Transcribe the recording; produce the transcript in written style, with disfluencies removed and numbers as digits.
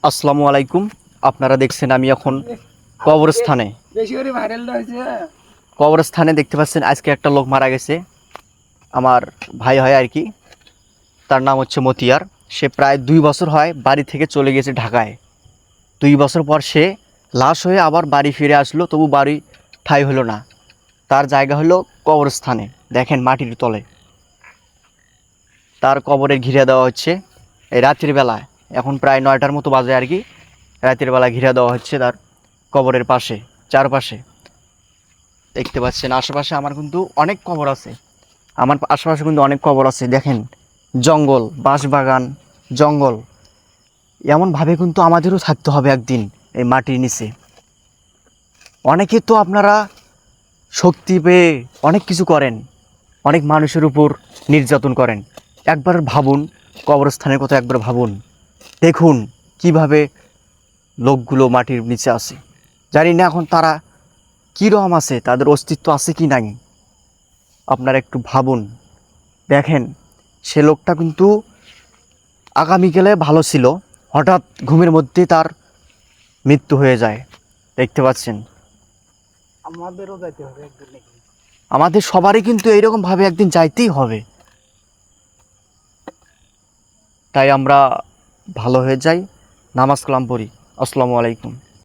আসসালামু আলাইকুম। আপনারা দেখছেন আমি এখন কবরস্থানে কবরস্থানে দেখতে পাচ্ছেন আজকে একটা লোক মারা গেছে। আমার ভাই হয় আর কি, তার নাম হচ্ছে মতিয়ার। সে প্রায় 2 বছর হয় বাড়ি থেকে চলে গেছে ঢাকায়। 2 বছর পর সে লাশ হয়ে আবার বাড়ি ফিরে আসলো, তবু বাড়ি ঠাঁই হলো না। তার জায়গা হলো কবরস্থানে। দেখেন মাটির তলে তার কবরে ঘিরে দেওয়া হচ্ছে। এই রাত্রির বেলায়, এখন প্রায় 9টার মতো বাজে আর কি, রাতের বেলা ঘিরে দেওয়া হচ্ছে তার কবরের পাশে, চারপাশে। দেখতে পাচ্ছেন আশেপাশে আমার কিন্তু অনেক কবর আছে। আমার আশেপাশে কিন্তু অনেক কবর আছে। দেখেন জঙ্গল, বাঁশবাগান, জঙ্গল। এমনভাবে কিন্তু আমাদেরও থাকতে হবে একদিন এই মাটির নিচে। অনেকে তো আপনারা শক্তি পেয়ে অনেক কিছু করেন, অনেক মানুষের উপর নির্যাতন করেন। একবার ভাবুন কবরস্থানের কথা, একবার ভাবুন। দেখুন কিভাবে লোকগুলো মাটির নিচে আছে। জানি না এখন তারা কীরকম আছে, তাদের অস্তিত্ব আছে কি নাই। আপনারা একটু ভাবুন। দেখেন সে লোকটা কিন্তু আগামীকালে ভালো ছিল, হঠাৎ ঘুমের মধ্যে তার মৃত্যু হয়ে যায়। দেখতে পাচ্ছেন আমাদেরও যাইতে হবে একদিন নাকি? আমাদের সবারই কিন্তু এইরকমভাবে একদিন যাইতেই হবে। তাই আমরা ভালো হয়ে যাই, নামাজ কালাম পড়ি। আসসালামু আলাইকুম।